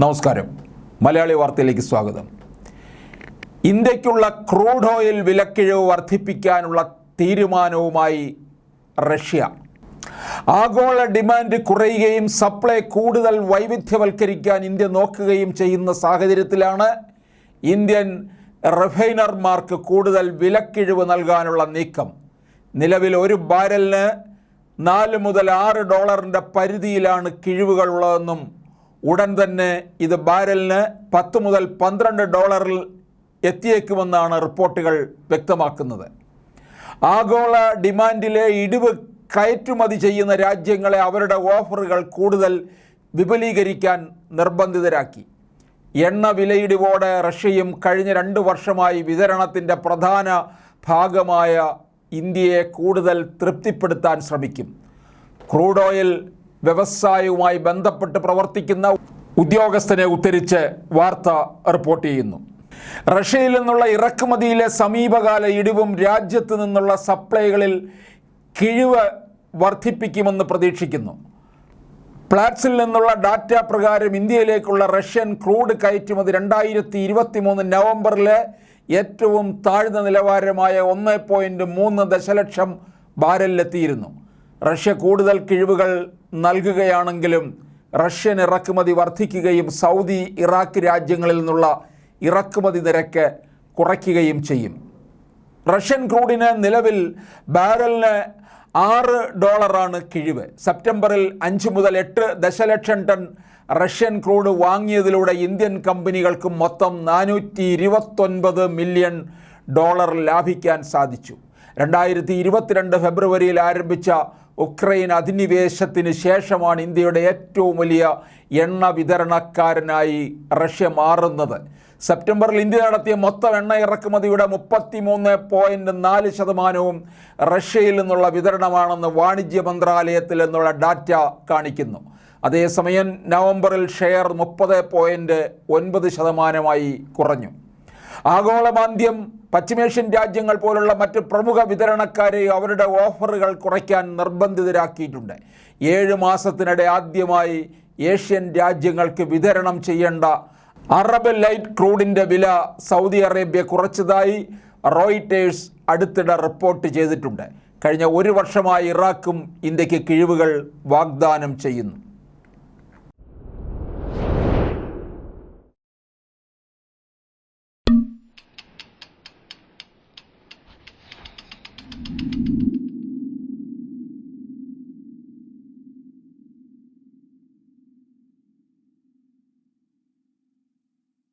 നമസ്കാരം. മലയാളി വാർത്തയിലേക്ക് സ്വാഗതം. ഇന്ത്യക്കുള്ള ക്രൂഡ് ഓയിൽ വിലക്കിഴിവ് വർദ്ധിപ്പിക്കാനുള്ള തീരുമാനവുമായി റഷ്യ. ആഗോള ഡിമാൻഡ് കുറയുകയും സപ്ലൈ കൂടുതൽ വൈവിധ്യവൽക്കരിക്കാൻ ഇന്ത്യ നോക്കുകയും ചെയ്യുന്ന സാഹചര്യത്തിലാണ് ഇന്ത്യൻ റിഫൈനർമാർക്ക് കൂടുതൽ വിലക്കിഴിവ് നൽകാനുള്ള നീക്കം. നിലവിൽ ഒരു ബാരലിന് $4 മുതൽ $6 പരിധിയിലാണ് കിഴിവുകൾ ഉള്ളതെന്നും ഉടൻ തന്നെ ഇത് ബാരലിന് $10 മുതൽ $12 എത്തിയേക്കുമെന്നാണ് റിപ്പോർട്ടുകൾ വ്യക്തമാക്കുന്നത്. ആഗോള ഡിമാൻഡിലെ ഇടിവ് കയറ്റുമതി ചെയ്യുന്ന രാജ്യങ്ങളെ അവരുടെ ഓഫറുകൾ കൂടുതൽ വിപുലീകരിക്കാൻ നിർബന്ധിതരാക്കി. എണ്ണ വിലയിടിവോടെ റഷ്യയും കഴിഞ്ഞ 2 വർഷമായി വിതരണത്തിൻ്റെ പ്രധാന ഭാഗമായ ഇന്ത്യയെ കൂടുതൽ തൃപ്തിപ്പെടുത്താൻ ശ്രമിക്കും. ക്രൂഡ് ഓയിൽ വ്യവസായവുമായി ബന്ധപ്പെട്ട് പ്രവർത്തിക്കുന്ന ഉദ്യോഗസ്ഥനെ ഉദ്ധരിച്ച് വാർത്ത റിപ്പോർട്ട് ചെയ്യുന്നു. റഷ്യയിൽ നിന്നുള്ള ഇറക്കുമതിയിലെ സമീപകാല ഇടിവും രാജ്യത്ത് നിന്നുള്ള സപ്ലൈകളിൽ കിഴിവ് വർദ്ധിപ്പിക്കുമെന്ന് പ്രതീക്ഷിക്കുന്നു. പ്ലാറ്റ്സിൽ നിന്നുള്ള ഡാറ്റ പ്രകാരം ഇന്ത്യയിലേക്കുള്ള റഷ്യൻ ക്രൂഡ് കയറ്റുമതി 2023 നവംബറിലെ ഏറ്റവും താഴ്ന്ന നിലവാരമായ 1.3 ദശലക്ഷം ബാരലിലെത്തിയിരുന്നു. റഷ്യ കൂടുതൽ കിഴിവുകൾ നൽകുകയാണെങ്കിലും റഷ്യൻ ഇറക്കുമതി വർദ്ധിക്കുകയും സൗദി, ഇറാഖ് രാജ്യങ്ങളിൽ നിന്നുള്ള ഇറക്കുമതി നിരക്ക് കുറയ്ക്കുകയും ചെയ്യും. റഷ്യൻ ക്രൂഡിന് നിലവിൽ ബാരലിന് $6 കിഴിവ്. സെപ്റ്റംബറിൽ 5 മുതൽ 8 ദശലക്ഷം ടൺ റഷ്യൻ ക്രൂഡ് വാങ്ങിയതിലൂടെ ഇന്ത്യൻ കമ്പനികൾക്ക് മൊത്തം $429 മില്യൺ ലാഭിക്കാൻ സാധിച്ചു. 2022 ഫെബ്രുവരിയിൽ ആരംഭിച്ച ഉക്രൈൻ അധിനിവേശത്തിന് ശേഷമാണ് ഇന്ത്യയുടെ ഏറ്റവും വലിയ എണ്ണ വിതരണക്കാരനായി റഷ്യ മാറുന്നത്. സെപ്റ്റംബറിൽ ഇന്ത്യ നടത്തിയ മൊത്തം എണ്ണ ഇറക്കുമതിയുടെ 33.4% റഷ്യയിൽ നിന്നുള്ള വിതരണമാണെന്ന് വാണിജ്യ മന്ത്രാലയത്തിൽ നിന്നുള്ള ഡാറ്റ കാണിക്കുന്നു. അതേസമയം നവംബറിൽ ഷെയർ 30.9% കുറഞ്ഞു. ആഗോളമാന്ദ്യം പശ്ചിമേഷ്യൻ രാജ്യങ്ങൾ പോലുള്ള മറ്റ് പ്രമുഖ വിതരണക്കാരെ അവരുടെ ഓഫറുകൾ കുറയ്ക്കാൻ നിർബന്ധിതരാക്കിയിട്ടുണ്ട്. 7 മാസത്തിനിടെ ആദ്യമായി ഏഷ്യൻ രാജ്യങ്ങൾക്ക് വിതരണം ചെയ്യേണ്ട അറബ് ലൈറ്റ് ക്രൂഡിൻ്റെ വില സൗദി അറേബ്യ കുറച്ചതായി റോയിറ്റേഴ്സ് അടുത്തിടെ റിപ്പോർട്ട് ചെയ്തിട്ടുണ്ട്. കഴിഞ്ഞ 1 വർഷമായി ഇറാഖും ഇന്ത്യക്ക് കിഴിവുകൾ വാഗ്ദാനം ചെയ്യുന്നു.